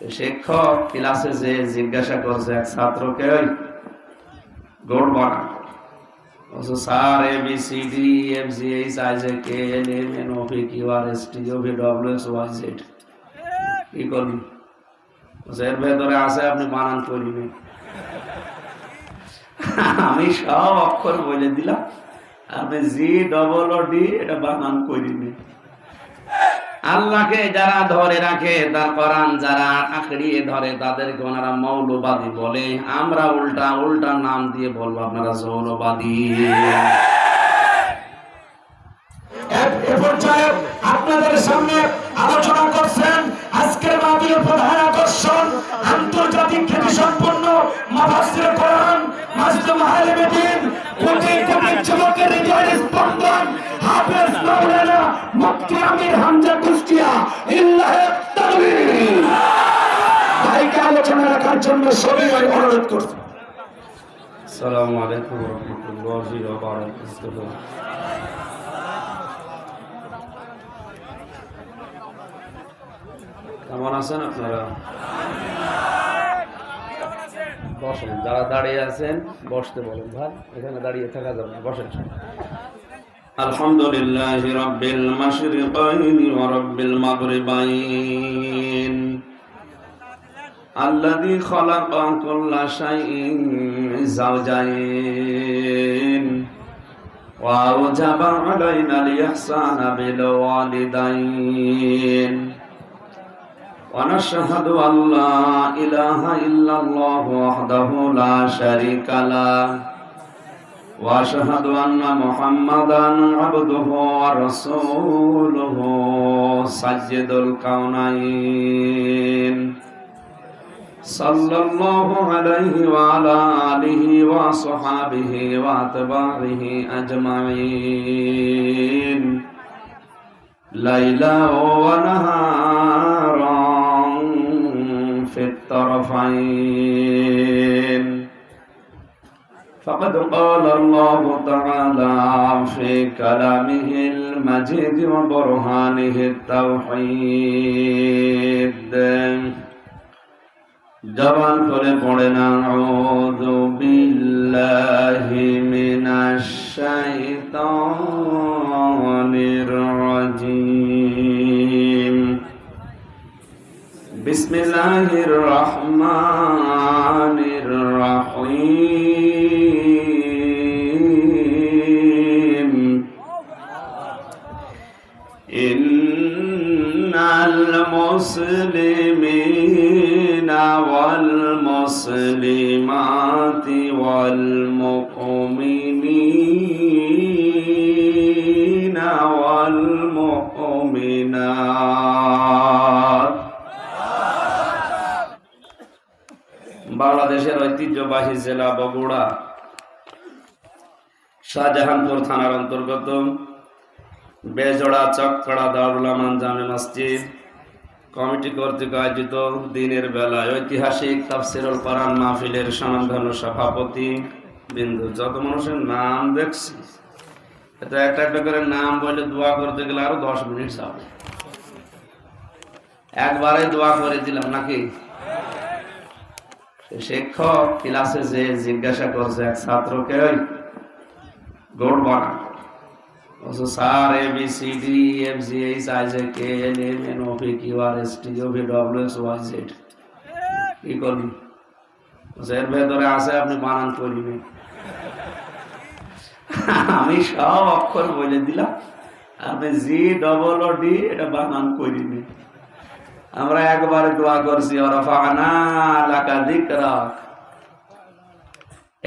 শিক্ষক ক্লাসে যে জিজ্ঞাসা করছে এক ছাত্রকে, ওই গোড বানা sir ABCD FGH IJK LM NO P Q R S T U V W X Y Z কি করবি? এর ভেতরে আছে আপনি বানান করিনি। আমি সব অক্ষর বলে দিলাম, আপনি GOOD এটা বানান করিনি। আল্লাহকে যারা ধরে রাখে, তার কোরআন যারা আঁকড়িয়ে ধরে, তাদেরকে ওনারা মৌলবাদী বলে। আমরা উল্টা উল্টা নাম দিয়ে বলবো আপনারা যৌনবাদী। আপনাদের সামনে আলোচনা করছেন আজকের মাহফিলের প্রধান আকর্ষণ আন্তর্জাতিক খ্যাতি সম্পন্ন মুফাসসির কোরআন মাসুদ মাহালিমিদ্দিন, কোটি কোটি যুবকের হৃদয়ের স্পন্দন হাফেজ মাওলানা মুফতি আমির হামজা কুষ্টিয়া ইল্লাহ তাকবীর। ভাইকে আলোচনা রাখার জন্য সবাই অনুরোধ করছি। আসসালামু আলাইকুম ওয়া রাহমাতুল্লাহি ওয়া বারাকাতুহু। কেমন আছেন আপনারা? বসেন, যারা দাঁড়িয়ে আছেন বসতে বলেন ভাই, এখানে দাঁড়িয়ে থাকা যাবে না, বসেন। আলহামদুলিল্লাহি রাব্বিল মাশরিকাইনি ওয়া রাব্বিল মাগরিবাইন আল্লাযী খালাকা কুল্লা শাইইন যাওজাইন ওয়া আওজাবা আলাইনাল ইহসানা বিল ওয়ালিদাইন ونشهد أن لا إله إلا الله وحده لا شريك له وأشهد أن محمدا عبده ورسوله سيد الكونين صلى الله عليه وعلى آله وصحبه وأتباعه أجمعين ليلا ونهارا في الطرفين فقد قال الله تعالى في كلامه المجيد وبرهانه التوحيد জবান করে পড়েন আউযু বিল্লাহি মিনাশ শাইতানির রাজীম বিসমিল্লাহির রহমানির রহিম ইন্নাল মুসলিমিনা ওয়াল মুসলিমাতি ওয়াল মুমিনিনা ওয়াল মুমিনাত। বাংলাদেশের ঐতিহ্যবাহী জেলা বগুড়া শাহজাহানপুর থানার অন্তর্গত বেজোড়া চকপাড়া দারুল আমান জামে মসজিদ কমিটি কর্তৃক আয়োজিত দিনের বেলায় ঐতিহাসিক তাফসিরুল কোরআন মাহফিলের সম্মানধন্য সভাপতি বিন্দু, যত মানুষের নাম দেখছি, এটা একটা একটা করে নাম বলে দোয়া করতে গেলে আরো 10 মিনিট যাবে। একবারে দোয়া করে দিলাম নাকি? শিক্ষক ক্লাসে যে জিজ্ঞাসা করছে এক ছাত্রকে, ওই গোড বানা sir ABCD FGH IJK LM NO P Q R S T U V W X Y Z কি করবি? এর ভেতরে আছে আপনি বানান করিনি। আমি সব অক্ষর বলে দিলাম, আপনি GOOD এটা বানান করিনি। আমরা একবারে দোয়া করছি ওয়ারাফা'না লাকা যিকরাক।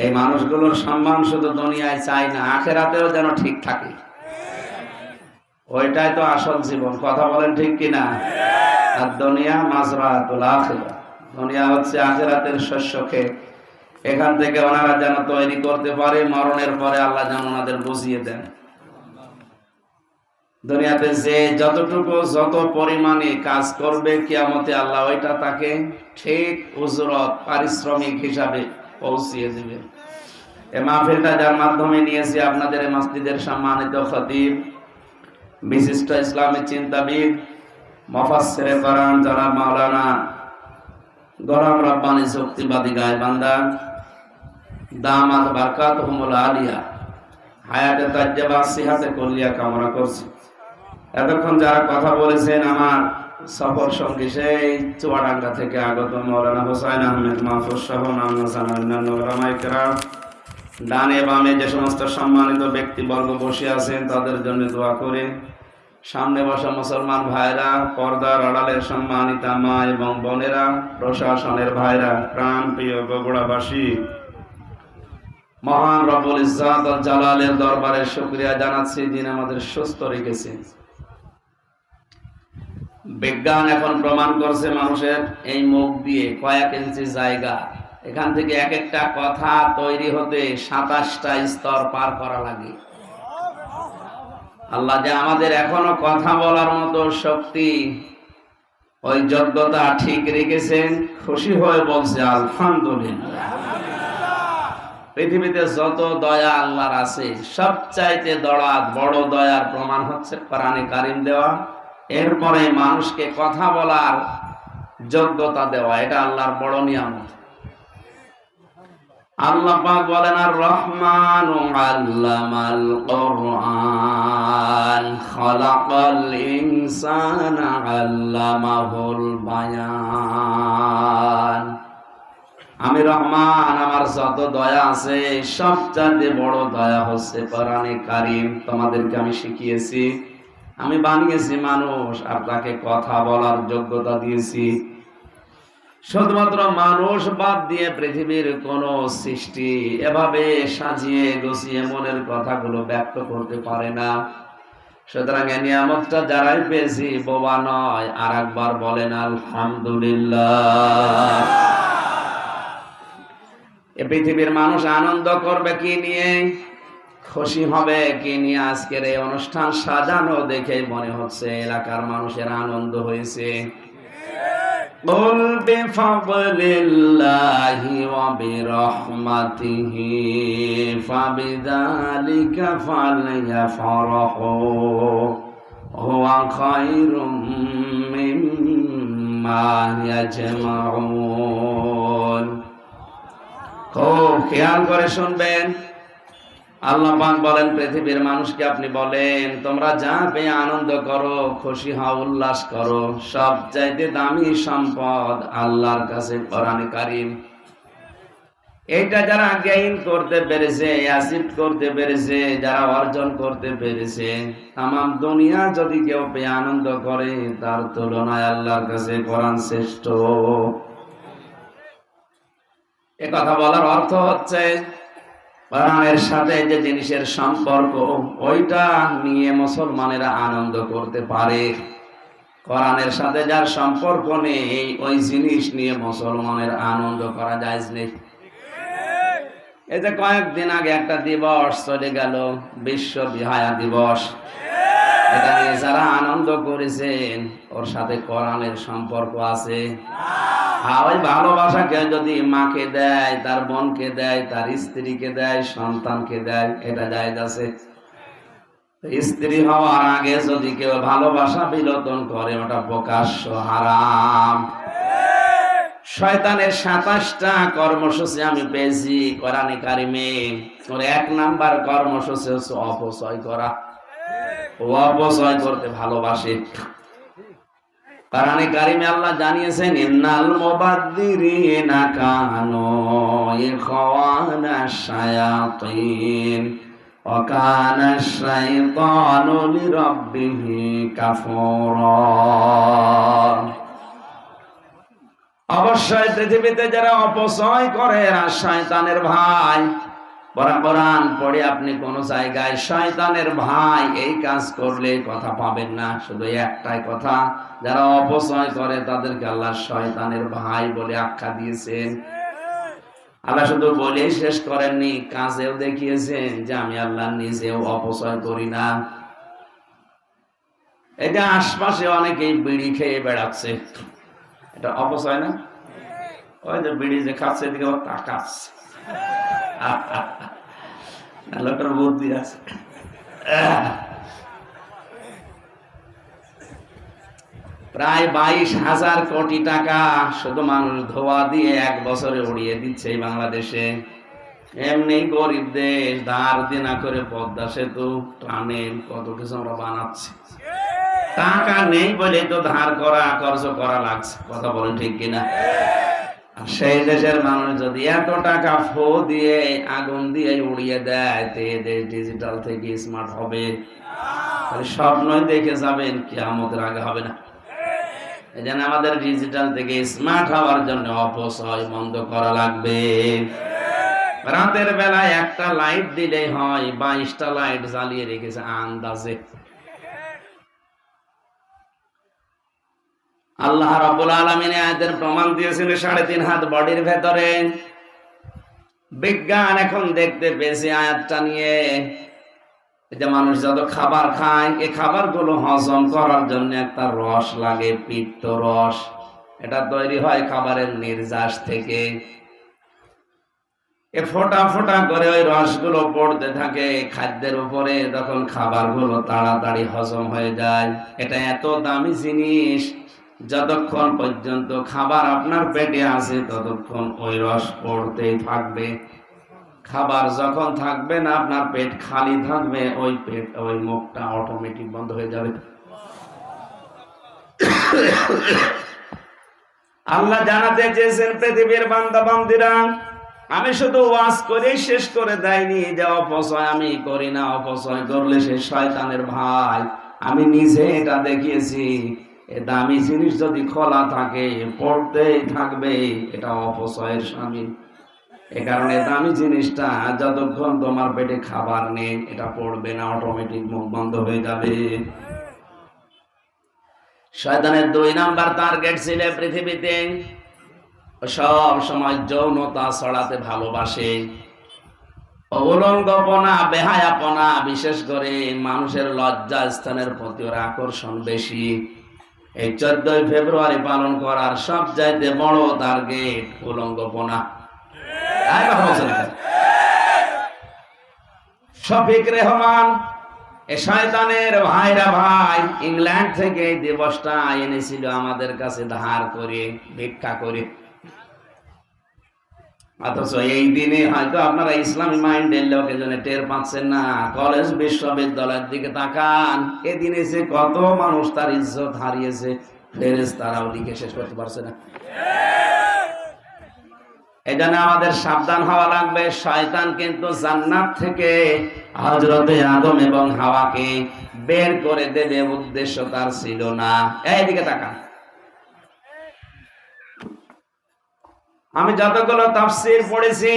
এই মানুষগুলোর সম্মান শুধু দুনিয়ায় চাই না, আখিরাতেও যেন ঠিক থাকে। ওইটাই তো আসল জীবন, কথা বলেন ঠিক কিনা? আর দুনিয়া মাজরাতুল আখিরা, দুনিয়া হচ্ছে আখিরাতের শস্য ক্ষেত। এখান থেকে ওনারা যেন তৈরি করতে পারে, মরণের পরে আল্লাহ যেন ওনাদের বুঝিয়ে দেন। দুনিয়াতে যে যতটুকু যত পরিমাণে কাজ করবে, কিয়ামতে আল্লাহ ওইটা তাকে ঠিক উজরত পারিশ্রমিক হিসাবে পৌঁছিয়ে দিবে। এই মাহফিলটা যার মাধ্যমে নিয়েছি আপনাদের এই মসজিদের সম্মানিত খতিব, বিশিষ্ট ইসলামী চিন্তাবিদ, মুফাসসিরে কোরআন জনাব মাওলানা গোলাম রাব্বানি যুক্তিবাদী গায়বান্দা দামাত বারকাতুহুমুল আলিয়া হায়াতে তাজ্জাবা সিহাতে কুল্লিয়া কামনা করছি। এতক্ষণ যারা কথা বলেছেন আমার সফর সঙ্গী সেই চুয়াডাঙ্গা থেকে আগত মৌলানা হোসাইন আহমেদ মাহফুজ সহ অন্যান্য ওলামায়ে কেরাম, ডানে বামে যে সমস্ত সম্মানিত ব্যক্তিবর্গ বসে আছেন তাদের জন্য দোয়া করে, সামনে বসা মুসলমান ভাইরা, পর্দার আড়ালের সম্মানিতা মা এবং বোনেরা, প্রশাসনের ভাইরা, প্রাণ প্রিয় বগুড়াবাসী, মহান রব্বুল ইজ্জাত ওয়াল জালালের দরবারে শুকরিয়া জানাচ্ছি যিনি আমাদের সুস্থ রেখেছেন। বিজ্ঞান এখন প্রমাণ করছে মানুষের এই মুখ দিয়ে কয়েক ইঞ্চি জায়গা, এখান থেকে এক একটা কথা তৈরি হতে 27টা স্তর পার করা লাগে। আল্লাহ যে আমাদের এখনো কথা বলার মতো শক্তি, ওই যোগ্যতা ঠিক রেখেছেন, খুশি হয়ে বলছে আলহামদুলিল্লাহ। পৃথিবীতে যত দয়া আল্লাহর আছে সবচাইতে বড় দয়ার প্রমাণ হচ্ছে কোরআনে কারীম দেওয়া, এরপরে মানুষকে কথা বলার যোগ্যতা দেওয়া, এটা আল্লাহর বড় নিয়ামত। আল্লাহ পাক বলেন আর রহমানু আল্লামাল কুরআন খালাকাল ইনসানা আল্লামাহুল বায়ান। আমি রহমান, আমার যত দয়া আছে সবচাইতে বড় দয়া হচ্ছে কোরআনে কারীম। তোমাদেরকে আমি শিখিয়েছি, আমি বানিয়েছি মানুষ আর তাকে কথা বলার যোগ্যতা দিয়েছি। শুধুমাত্র মানুষ বাদ দিয়ে পৃথিবীর কোন সৃষ্টি এভাবে সাজিয়ে গুছিয়ে মনের কথাগুলো ব্যক্ত করতে পারে না। সুতরাং এই নিয়ামতটা যারাই পেয়েছি বোবা নয়। আর একবার বলেন আলহামদুলিল্লাহ। এ পৃথিবীর মানুষ আনন্দ করবে কি নিয়ে, খুশি হবে কি নিয়ে? আজকের এই অনুষ্ঠান সাজানো দেখে মনে হচ্ছে এলাকার মানুষের আনন্দ হয়েছে। قل بفضل الله وبرحمته فبذلك فليفرحوا هو خير مما يجمعون। খুব খেয়াল করে শুনবেন। আল্লাহ পাক বলেন পৃথিবীর মানুষকে আপনি বলেন তোমরা যা পেয়ে আনন্দ করো, খুশি হও, উল্লাস করো। সবচাইতে দামি সম্পদ আল্লাহর কাছে কোরআনে কারীম। এইটা যারা গেইন করতে পেরেছে, অ্যাচিভ করতে পেরেছে, যারা অর্জন করতে পেরেছে, তামাম দুনিয়া যদি কেউ পেয়ে আনন্দ করে তার তুলনায় আল্লাহর কাছে কোরআন শ্রেষ্ঠ। এ কথা বলার অর্থ হচ্ছে কোরআনের সাথে যে জিনিসের সম্পর্ক ওইটা নিয়ে মুসলমানেরা আনন্দ করতে পারে। কোরআনের সাথে যার সম্পর্ক নেই ওই জিনিস নিয়ে মুসলমানের আনন্দ করা যায় নেই। এই যে কয়েকদিন আগে একটা দিবস চলে গেল, বিশ্ব বিহায়া দিবস। এটা নিয়ে যারা আনন্দ করেছেন ওর সাথে কোরআনের সম্পর্ক আছে। ওই ভালোবাসাকে যদি মাকে দেয়, তার বোনকে দেয়, তার স্ত্রীকে দেয়, সন্তানকে দেয়, এটা জায়েজ আছে। স্ত্রী হওয়ার আগে যদি কেউ ভালোবাসা বিলোপন করে ওটা প্রকাশ্য হারাম। শয়তানের 27টা কর্মসূচি আমি পেয়েছি কোরআনে কারীমে। ওর 1 নাম্বার কর্মসূচি হচ্ছে অপচয় করা। ও অপচয় করতে ভালোবাসে। কোরআনে কারীমে আল্লাহ জানিয়েছেন ইন্নাল মুবাদ্দিরিনা কানু ইখওয়ানাশ শায়াতিন ওয়া কানাশ শাইতানু লিরাব্বিহি কাফুরা। অবশ্যই পৃথিবীতে যারা অপচয় করে এরা শয়তানের ভাই। কোরআন পড়ে আপনি কোন জায়গায় শয়তানের ভাই এই কাজ করলে কথা পাবেন না। শুধু একটাই কথা, যারা অপচয় করে তাদেরকে আল্লাহ শয়তানের ভাই বলে আখ্যা দিয়েছেন। আল্লাহ শুধু বলেই শেষ করেননি, কাজেও দেখিয়েছেন যে আমি আল্লাহ নিজেও অপচয় করি না। এটা আশপাশে অনেকেই বিড়ি খেয়ে বেড়াচ্ছে, এটা অপচয় না? ওই যে বিড়ি যে খাচ্ছে এদিকে তাকাচ্ছে, লোকের বুদ্ধি আছে। প্রায় 22,000 কোটি টাকা শুধু মানুষ ধোয়া দিয়ে 1 বছরে উড়িয়ে দিচ্ছে এই বাংলাদেশে। এমনি গরিব দেশ, ধার দেনা করে পদ্মা সেতু, টানেল, কত কিছু আমরা বানাচ্ছি। টাকা নেই বলে তো ধার করা, খরচ করা লাগছে। কথা বলেন ঠিক কিনা? আর সেই দেশের মানুষ যদি এত টাকা ফো দিয়ে, আগুন দিয়ে উড়িয়ে দেয়, তো এদের ডিজিটাল থেকে স্মার্ট হবে? স্বপ্নই দেখে যাবেন, কিয়ামতের আগে হবে না। এই জন্য আমাদের ডিজিটাল থেকে স্মার্ট হওয়ার জন্য অপচয় বন্ধ করা লাগবে। রাতের বেলায় একটা লাইট দিলেই হয়, 22টা লাইট জ্বালিয়ে রেখেছে আন্দাজে। আল্লাহ রাব্বুল আলামিন আয়াতের প্রমাণ দিয়েছেন 3.5 হাত বডির ভেতরে। বিজ্ঞান এখন দেখতে পেয়েছে আয়াতটা নিয়ে, যে মানুষ যত খাবার খায়, এই খাবারগুলো হজম করার জন্য একটা রস লাগে, পিত্ত রস। এটা তৈরি হয় খাবারের নির্যাস থেকে। এ ফোঁটা ফোঁটা করে ওই রসগুলো পড়তে থাকে খাদ্যের উপরে, তখন খাবারগুলো তাড়াতাড়ি হজম হয়ে যায়। এটা এত দামি জিনিস, যতক্ষণ পর্যন্ত খাবার আপনার পেটে আছে ততক্ষণ ওই রস পড়তেই থাকবে। খাবার যখন থাকবে না, আপনার পেট খালি থাকবে, ওই মুখটা অটোমেটিক বন্ধ হয়ে যাবে। আল্লাহ জানাতে চেয়েছেন পৃথিবীর বান্দা বান্দিরা, আমি শুধু ওয়াজ করেই শেষ করে দেয়নি যে অপচয় আমি করি না। অপচয় করলে সে শয়তানের ভাই। আমি নিজে এটা দেখিয়েছি। দামি জিনিস যদি খোলা থাকে, পড়তেই থাকবে, এটা অপচয়ের শামিল। এ কারণে দামি জিনিসটা যতক্ষণ তোমার পেটে খাবার নেই, এটা পড়বে না, অটোমেটিক মুখ বন্ধ হয়ে যাবে। শয়তানের 2 নাম্বার টার্গেট ছিল পৃথিবীতে সব সময় যৌনতা ছড়াতে ভালোবাসে। উলঙ্গপনা, বেহায়াপনা, বিশেষ করে মানুষের লজ্জা স্থানের প্রতি ওর আকর্ষণ বেশি। এই 14 ফেব্রুয়ারি পালন করার সবচাইতে বড় টার্গেট উলঙ্গপনা। শফিক রেহমান, এ শয়তানের ভাইরা ভাই, ইংল্যান্ড থেকে এই দিবসটা এনেছিল আমাদের কাছে ধার করে, ভিক্ষা করে। অথচ এই দিনে হয়তো আপনারা ইসলামী মাইন্ডের লোক এজন্য টের পাচ্ছেন না। কলেজ বিশ্ববিদ্যালয়ের দিকে তাকান, এদিনে যে কত মানুষ তার ইজ্জত হারিয়েছে, ফেরেশতারাও লিখে শেষ করতে পারছে না। এই জন্য আমাদের সাবধান হওয়া লাগবে। শয়তান কিন্তু জান্নাত থেকে হযরতে আদম এবং হাওয়াকে বের করে দেবে, উদ্দেশ্য তার ছিল না। এইদিকে তাকান। আমি যতগুলো তাফসীর পড়েছি,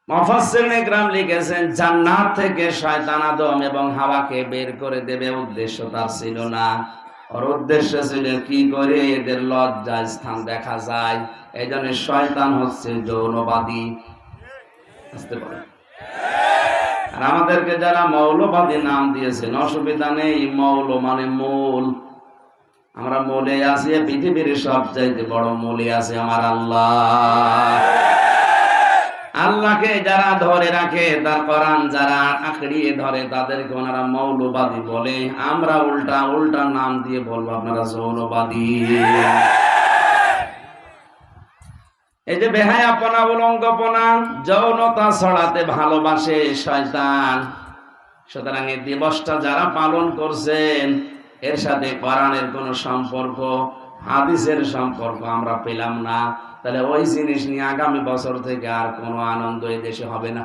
মুফাসসিরিনে কেরাম লিখেছেন জান্নাত থেকে শয়তান আদম এবং হাওয়াকে বের করে দেবে, উদ্দেশ্য তার ছিল না। ওর উদ্দেশ্য ছিল কি করে এদের লজ্জা স্থান দেখা যায়। এই জন্য শয়তান হচ্ছে যৌনবাদী। বুঝতে পারেন? আর আমাদেরকে যারা মৌলবাদী নাম দিয়েছেন, অসুবিধা নেই। মৌল মানে মূল। আমরা মূলে আছি। পৃথিবীর সবচাইতে বড় মূলে আছে আমার আল্লাহ। আল্লাহকে যারা ধরে রাখে, তার কোরআন যারা আঁকড়িয়ে ধরে, তাদেরকে ওনারা মৌলবাদী বলে। আমরা উল্টা নাম দিয়ে বলবো আপনারা যৌনবাদী। এই যে বেহায়াপনা, উলঙ্গপনা, যৌনতা ছড়াতে ভালোবাসে শয়তান। সুতরাং এই দিবসটা যারা পালন করছেন, এর সাথে কোরআনের কোন সম্পর্ক, হাদিসের সম্পর্ক আমরা পেলাম না। তাহলে ওই জিনিস নিয়ে আগামী বছর থেকে আর কোনো আনন্দ এই দেশে হবে না।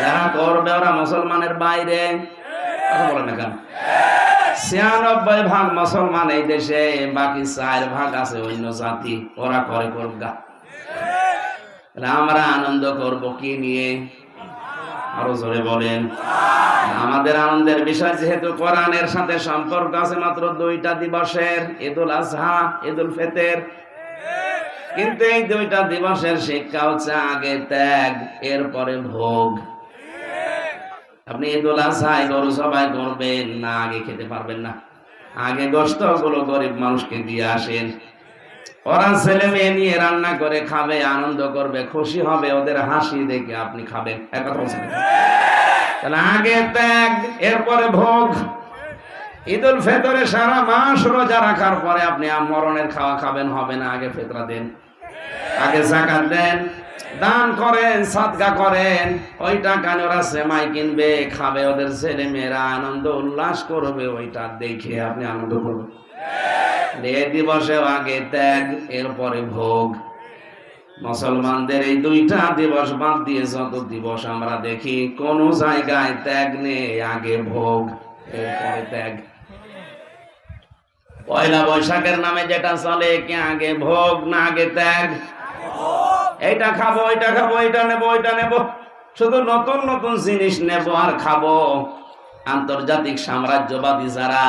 যারা করবে ওরা মুসলমানের বাইরে। কথা বলে না কেন? 96% মুসলমান এই দেশে, বাকি 4% আছে অন্য জাতি। ওরা করে করগা। আমরা আনন্দ করব কি নিয়ে? আরো জোরে বলেন। আমাদের আনন্দের বিষয় যেহেতু কোরআনের সাথে সম্পর্ক আছে মাত্র 2টা দিবসের, ঈদুল আজহা, ঈদুল ফিতর। কিন্তু এই 2টা দিবসের শিক্ষা হচ্ছে আগে ত্যাগ, এরপরে ভোগ। আপনি ঈদুল আজহায় গরু জবাই করবেন না, আগে খেতে পারবেন না। আগে গোশত গুলো গরিব মানুষকে দিয়ে আসেন। ওরা ছেলে মেয়ে নিয়ে রান্না করে খাবে, আনন্দ করবে, খুশি হবে, ওদের হাসি দেখে আপনি খাবেন। এক কথা বলছেন। তাহলে আগে ত্যাগ, এরপরে ভোগ। ঈদুল ফিতরে সারা মাস রোজা রাখার পরে আপনি মরণের খাওয়া খাবেন, হবে না? আগে ফিতরা দেন, আগে যাকাত দেন, দান করেন, সাদকা করেন। ওই টাকা নিয়ে ওরা সেমাই কিনবে, খাবে, ওদের ছেলে মেয়েরা আনন্দ উল্লাস করবে, ওইটা দেখে আপনি আনন্দ করবেন। এই দিবসে আগে ত্যাগ, এরপরে ভোগ। মুসলমানদের এই দুইটা দিবস বাদ দিয়ে যত দিবস আমরা দেখি, কোন জায়গায় ত্যাগ নেই, আগে ভোগ এরপরে ত্যাগ। পয়লা বৈশাখের নামে যেটা চলে, কি আগে ভোগ না আগে ত্যাগ? এইটা খাবো, ওইটা খাবো, এইটা নেবো, ওইটা নেবো, শুধু নতুন নতুন জিনিস নেবো আর খাবো। আন্তর্জাতিক সাম্রাজ্যবাদী যারা,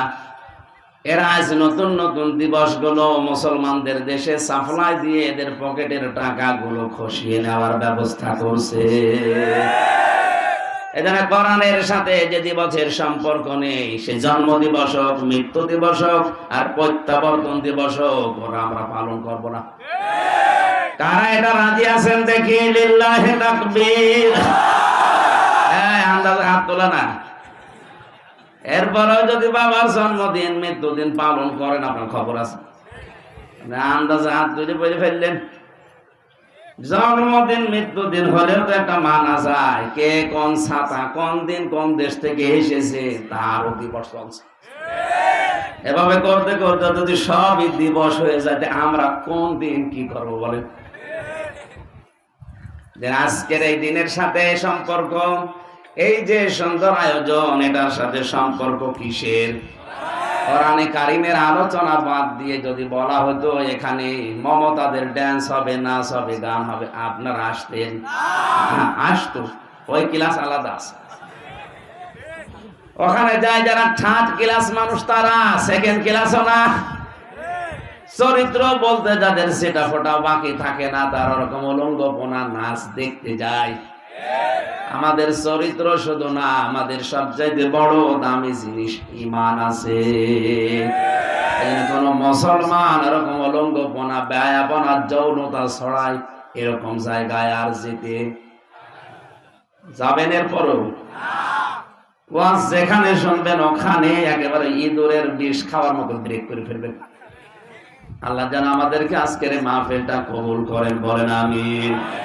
এরা আজ নতুন নতুন দিবসগুলো মুসলমানদের দেশে সাপ্লাই দিয়ে এদের পকেটের টাকাগুলো খসিয়ে নেওয়ার ব্যবস্থা করছে। এখানে কোরআনের সাথে যে দিবসের সম্পর্ক নেই, সে জন্ম দিবস হোক, মৃত্যু দিবস হোক, আর প্রত্যাবর্তন দিবস হোক, ওরা আমরা পালন করবো না। কারা এটা রাজি আছেন দেখি? লিল্লাহি তাকবীর। আন্দাজে হাত তোলা না। এরপরেও যদি বাবার জন্মদিন মৃত্যুদিন পালন করেন, আপনার খবর আছে? আন্দাজে হাত তুলে বলে ফেললেন। জন্মদিন মৃত্যুদিন হলেও তো একটা মানা যায়, কে কোন ছাতা, কোন দিন কোন দেশ থেকে এসেছে তার দিবস চলছে। এভাবে করতে করতে যদি সবই দিবস হয়ে যায়, আমরা কোন দিন কি করবো বলেন? আজকের এই দিনের সাথে সম্পর্ক, এই যে সুন্দর আয়োজন, এটার সাথে সম্পর্ক কিসের? কোরআনে কারিমের আলোচনা বাদ দিয়ে যদি বলা হতো এখানে মমতাদের ড্যান্স হবে, নাচ হবে, গান হবে, আপনারা আসতেন? আসতো। ওই ক্লাস আলাদা আছে। ওখানে যায় যারা থার্ড ক্লাস মানুষ, তারা সেকেন্ড ক্লাসও না। চরিত্র বলতে যাদের সেটা ফোটা বাকি থাকে না, তার ওরকম উলঙ্গপনা নাচ দেখতে যায়। আমাদের চরিত্র শুধু না, আমাদের সবচাইতে বড় দামি জিনিস ঈমান আছে। কোন মুসলমান এরকম উলঙ্গপনা, ব্যয়াপনা, যৌনতা ছড়ায় এরকম জায়গায় আর যেতে যাবেন? এরপরও ওয়াজ যেখানে শুনবেন ওখানে একেবারে ইঁদুরের বিষ খাওয়ার মতো ব্রেক করে ফেলবেন। আল্লাহ যেন আমাদেরকে আজকের মাহফিলটা কবুল করেন, বলেন আমিন।